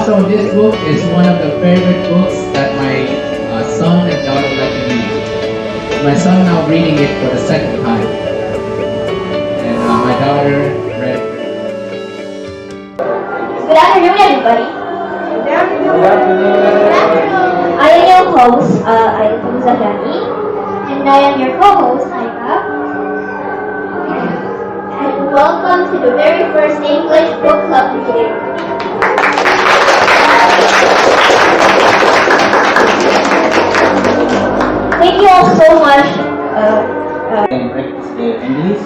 also, this book is one of the favorite books that my son and daughter like to read. My son now reading it for the second time, and my daughter read it. Good afternoon, everybody. Good afternoon. I am your host, Aida Zahani, and I am your co-host, Aika. And welcome to the very first English book club meeting. Thank you all so much. Can practice their English,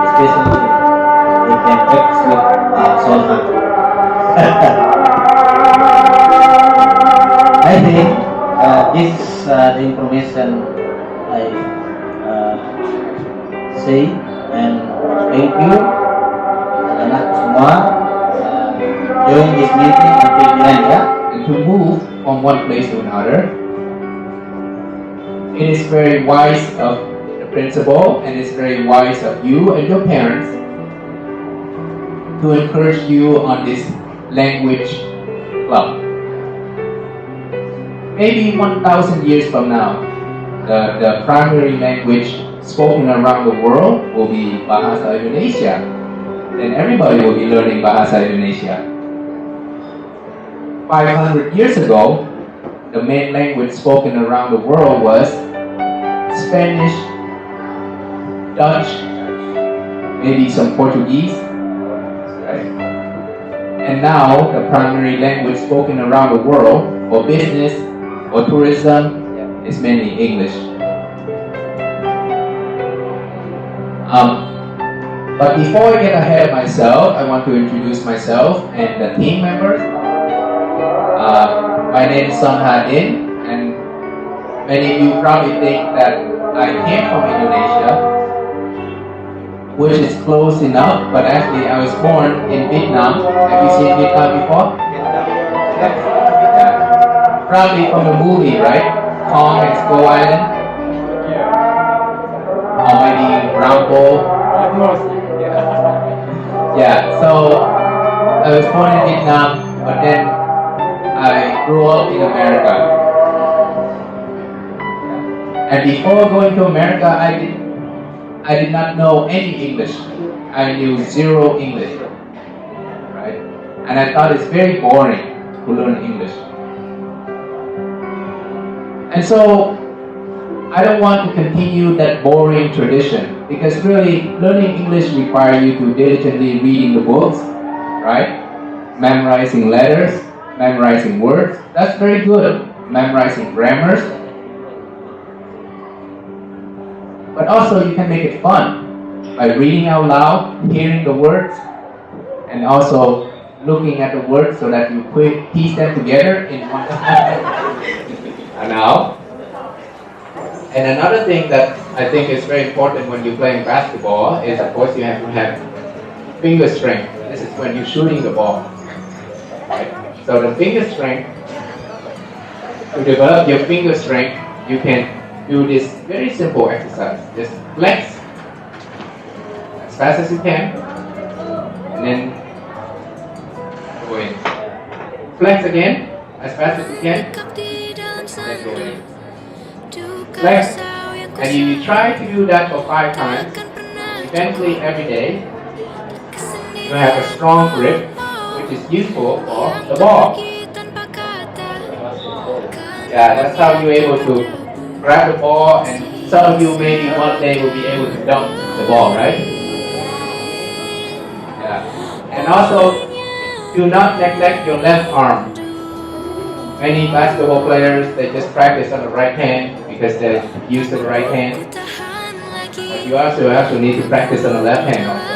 especially they can practice with Solhan. I think this the information I say, and thank you anak semua join this meeting until the end, ya. And to move from one place to another, it is very wise of the principal, and it's very wise of you and your parents to encourage you on this language club. Maybe 1,000 years from now, the primary language spoken around the world will be Bahasa Indonesia. Then everybody will be learning Bahasa Indonesia. 500 years ago, the main language spoken around the world was Spanish, Dutch, maybe some Portuguese, right? And now the primary language spoken around the world for business or tourism is mainly English. But before I get ahead of myself, I want to introduce myself and the team members. My name is Son Hadin, and many of you probably think that I came from Indonesia, which is close enough, but actually I was born in Vietnam. Have you seen Vietnam before? Yeah. Probably from the movie, right? Kong and Skull Island? Or maybe Rambo? Yeah, so I was born in Vietnam, but then I grew up in America. And before going to America, I did not know any English. I knew zero English, right? And I thought it's very boring to learn English. And so I don't want to continue that boring tradition, because really learning English requires you to diligently reading the books, right? Memorizing letters, memorizing words. That's very good. Memorizing grammars. But also you can make it fun by reading out loud, hearing the words, and also looking at the words so that you piece them together in one now. And another thing that I think is very important when you're playing basketball is, of course, you have to have finger strength. This is when you're shooting the ball. Right? So the finger strength, to develop your finger strength, you can do this very simple exercise. Just flex as fast as you can, and then go in. Flex again as fast as you can, and then go in. Flex, and if you try to do that for 5 times, eventually every day, you have a strong grip, which is useful for the ball. Yeah, that's how you're able to grab the ball, and some of you maybe one day will be able to dunk the ball, right? Yeah. And also, do not neglect your left arm. Many basketball players, they just practice on the right hand because they're used to the right hand. But you also need to practice on the left hand also.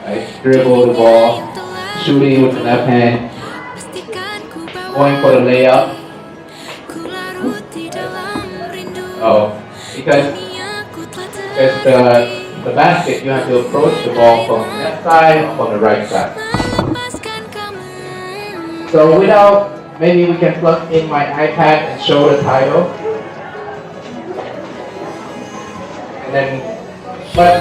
Right? Dribble the ball, shooting with the left hand, going for the layup. Oh, because the basket, you have to approach the ball from the left side or from the right side. So maybe we can plug in my iPad and show the title. And then, but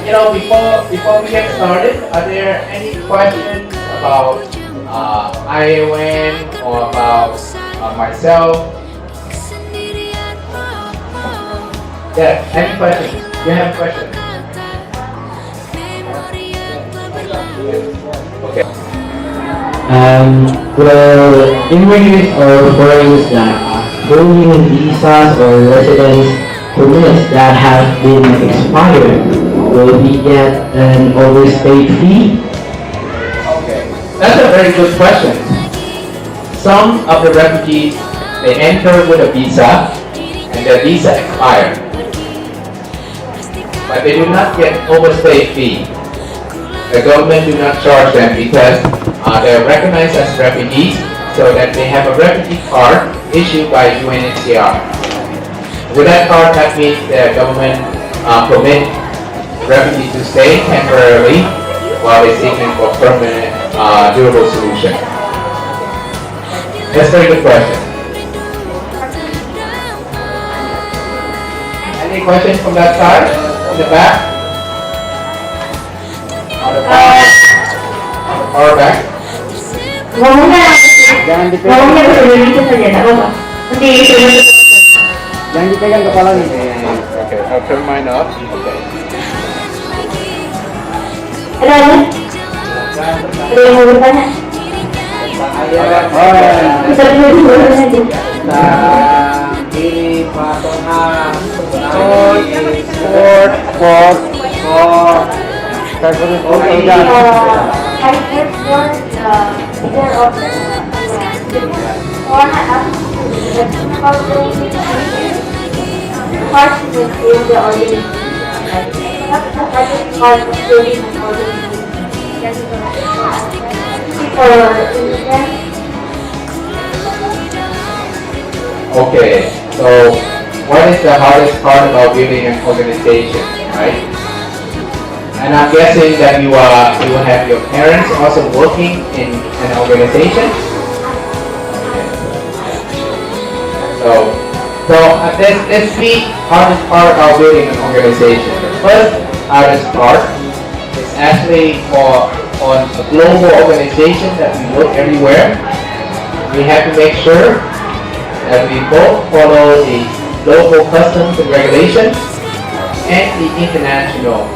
before we get started, are there any questions about ION or about myself. Yeah, any questions? You have questions? Okay. Well, immigrants or foreigners that are holding visas or residence permits that have been expired, will he get an overstay fee? Okay. That's a very good question. Some of the refugees, they enter with a visa and their visa expired, but they do not get overstay fee. The government do not charge them because they're recognized as refugees, so that they have a refugee card issued by UNHCR. With that card, that means the government permit refugees to stay temporarily while they're seeking for permanent, durable solution. That's a very good question. Any questions from that side? In the back? On the back? Or back? Ngomong na lang kasi. Ngomong na kasi dito sa dyan. Ako ba? Hindi, ito. Jangan dipegang kepala nih. Okay, I'll turn mine off. Okay. Ano? Ano yung huwag ka na? Sabi mo yung huwag na din. Kiri patungan. Fourth. I guess for the bigger option, or not part with the organization. That's the part of building an organization. For instance, Okay, so what is the hardest part about building an organization, right? And I'm guessing that you have your parents also working in an organization. Let's see hardest part about building an organization. The first hardest part is actually on a global organization that we work everywhere. We have to make sure that we both follow the local customs and regulations and the international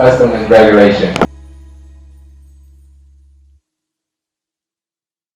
customs and regulations.